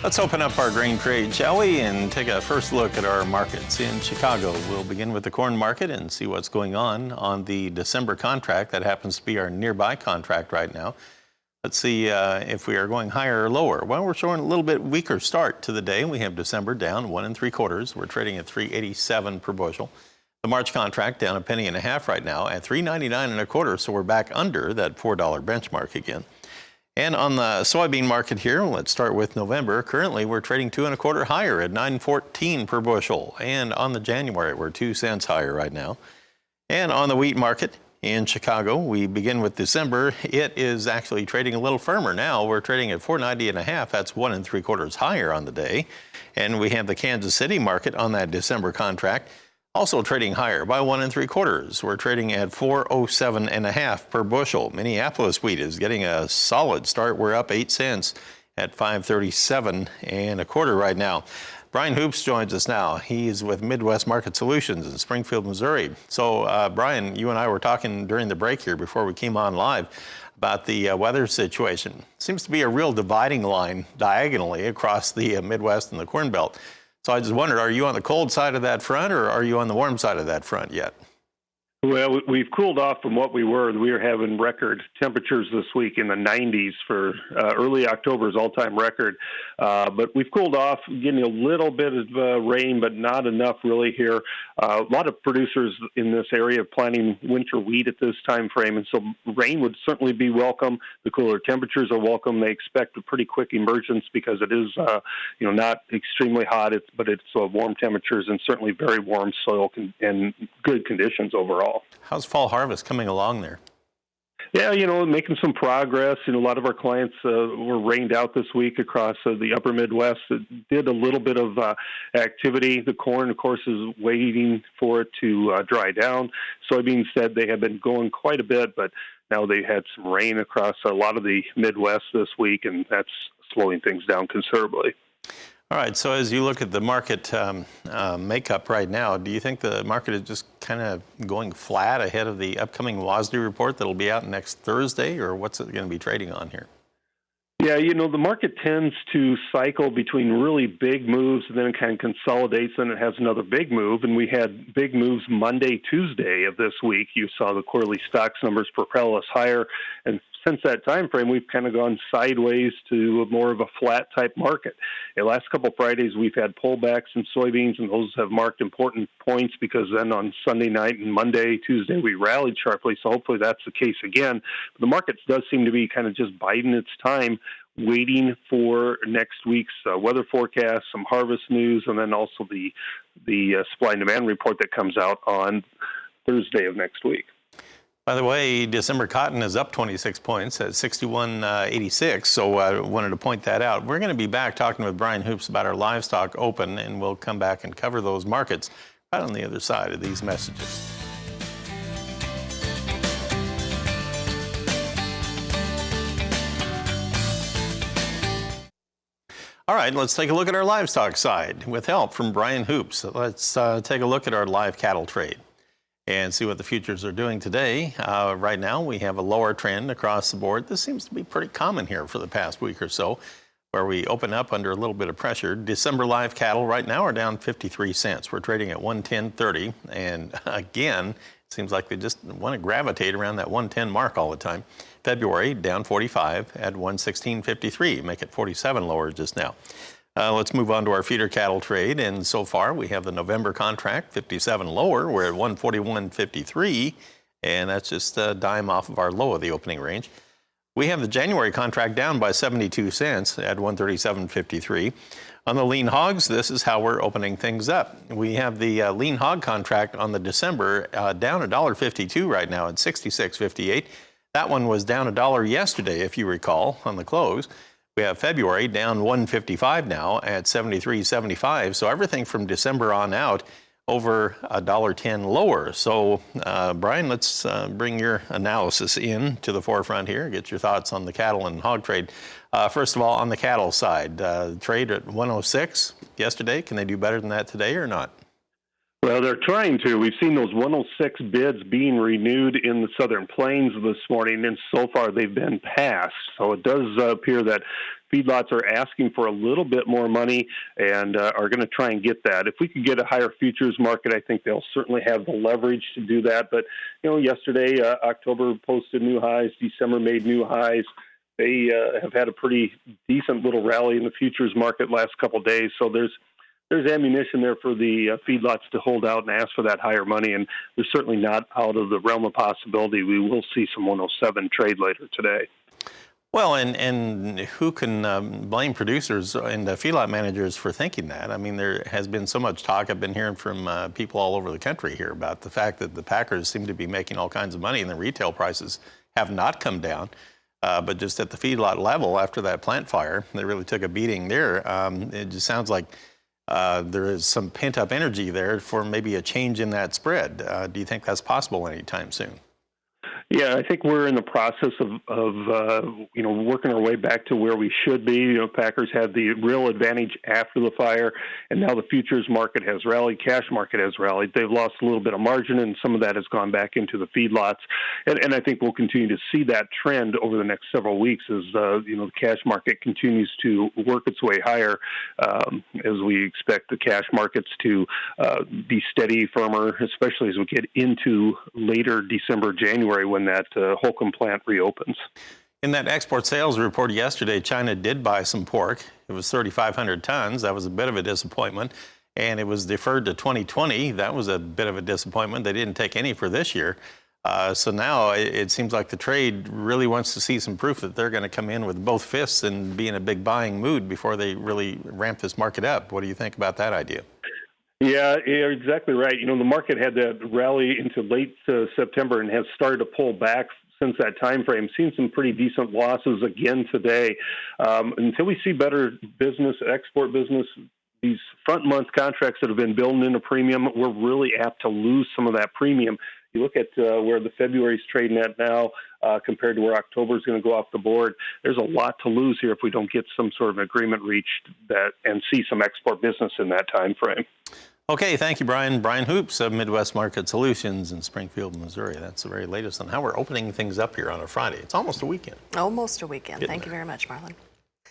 Let's open up our grain trade, shall we, and take a first look at our markets in Chicago. We'll begin with the corn market and see what's going on the December contract. That happens to be our nearby contract right now. Let's see if we are going higher or lower. Well, we're showing a little bit weaker start to the day. We have December down 1 3/4. We're trading at $3.87 per bushel. The March contract down 1.5 pennies right now at $3.99 1/4. So we're back under that $4 benchmark again. And on the soybean market here, let's start with November. Currently, we're trading 2 1/4 higher at $9.14 per bushel. And on the January, we're 2 cents higher right now. And on the wheat market in Chicago, we begin with December. It is actually trading a little firmer now. We're trading at $4.90 1/2. That's 1 3/4 higher on the day. And we have the Kansas City market on that December contract, also trading higher by 1 3/4. We're trading at $4.07 1/2 per bushel. Minneapolis wheat is getting a solid start. We're up 8 cents at $5.37 1/4 right now. Brian Hoops joins us now. He's with Midwest Market Solutions in Springfield, Missouri. So, Brian, you and I were talking during the break here before we came on live about the weather situation. Seems to be a real dividing line diagonally across the Midwest and the Corn Belt. So I just wondered, are you on the cold side of that front or are you on the warm side of that front yet? Well, we've cooled off from what we were. We were having record temperatures this week in the 90s for early October's all-time record. But we've cooled off, getting a little bit of rain, but not enough really here. A lot of producers in this area planting winter wheat at this time frame, and so rain would certainly be welcome. The cooler temperatures are welcome. They expect a pretty quick emergence because it is, not extremely hot, but it's warm temperatures and certainly very warm soil and good conditions overall. How's fall harvest coming along there? Yeah, making some progress. A lot of our clients were rained out this week across the upper Midwest. It did a little bit of activity. The corn, of course, is waiting for it to dry down. Soybeans said they have been going quite a bit, but now they had some rain across a lot of the Midwest this week, and that's slowing things down considerably. All right, so as you look at the market makeup right now, do you think the market is just kind of going flat ahead of the upcoming WASDE report that'll be out next Thursday, or what's it going to be trading on here? Yeah, the market tends to cycle between really big moves and then it kind of consolidates and it has another big move. And we had big moves Monday, Tuesday of this week. You saw the quarterly stocks numbers propel us higher. And since that time frame, we've kind of gone sideways to more of a flat type market. The last couple of Fridays, we've had pullbacks in soybeans, and those have marked important points because then on Sunday night and Monday, Tuesday, we rallied sharply. So hopefully that's the case again. But the market does seem to be kind of just biding its time, waiting for next week's weather forecast, some harvest news, and then also the supply and demand report that comes out on Thursday of next week. By the way, December cotton is up 26 points at 61.86, so I wanted to point that out. We're going to be back talking with Brian Hoops about our livestock open, and we'll come back and cover those markets right on the other side of these messages. All right, let's take a look at our livestock side with help from Brian Hoops. Let's take a look at our live cattle trade and see what the futures are doing today. Right now, we have a lower trend across the board. This seems to be pretty common here for the past week or so, where we open up under a little bit of pressure. December live cattle right now are down 53 cents. We're trading at 110.30, and again, it seems like they just want to gravitate around that 110 mark all the time. February down 45 at 116.53, make it 47 lower just now. Let's move on to our feeder cattle trade, and so far we have the November contract 57 lower. We're at 141.53, and that's just a dime off of our low of the opening range. We have the January contract down by 72 cents at 137.53. On the lean hogs, this is how we're opening things up. We have the lean hog contract on the December down $1.52 right now at 66.58. That one was down $1 yesterday, if you recall, on the close. We have February down 155 now at 73.75. So everything from December on out over $1.10 lower. So, Brian, let's bring your analysis in to the forefront here. Get your thoughts on the cattle and hog trade. First of all, on the cattle side, trade at 106 yesterday. Can they do better than that today or not? Well, they're trying to. We've seen those 106 bids being renewed in the Southern Plains this morning, and so far they've been passed. So it does appear that feedlots are asking for a little bit more money and are going to try and get that. If we could get a higher futures market, I think they'll certainly have the leverage to do that. But, yesterday, October posted new highs, December made new highs. They have had a pretty decent little rally in the futures market last couple of days. So there's ammunition there for the feedlots to hold out and ask for that higher money. And they're certainly not out of the realm of possibility. We will see some 107 trade later today. Well, and who can blame producers and feedlot managers for thinking that? I mean, there has been so much talk. I've been hearing from people all over the country here about the fact that the packers seem to be making all kinds of money and the retail prices have not come down. But just at the feedlot level, after that plant fire, they really took a beating there. It just sounds like there is some pent-up energy there for maybe a change in that spread. Do you think that's possible anytime soon? Yeah, I think we're in the process of working our way back to where we should be. Packers had the real advantage after the fire, and now the futures market has rallied, cash market has rallied. They've lost a little bit of margin, and some of that has gone back into the feedlots. And I think we'll continue to see that trend over the next several weeks as the cash market continues to work its way higher, as we expect the cash markets to be steady, firmer, especially as we get into later December, January, when that Holcomb plant reopens. In that export sales report yesterday, China did buy some pork. It was 3,500 tons. That was a bit of a disappointment. And it was deferred to 2020. That was a bit of a disappointment. They didn't take any for this year. So now it seems like the trade really wants to see some proof that they're going to come in with both fists and be in a big buying mood before they really ramp this market up. What do you think about that idea? Yeah, you're exactly right. The market had that rally into late September and has started to pull back since that time frame. Seen some pretty decent losses again today. Until we see better business, export business, these front month contracts that have been building in a premium, we're really apt to lose some of that premium. You look at where the February's trading at now compared to where October is going to go off the board. There's a lot to lose here if we don't get some sort of agreement reached and see some export business in that time frame. Okay, thank you, Brian. Brian Hoops of Midwest Market Solutions in Springfield, Missouri. That's the very latest on how we're opening things up here on a Friday. It's almost a weekend. Almost a weekend. Thank you very much, Marlon.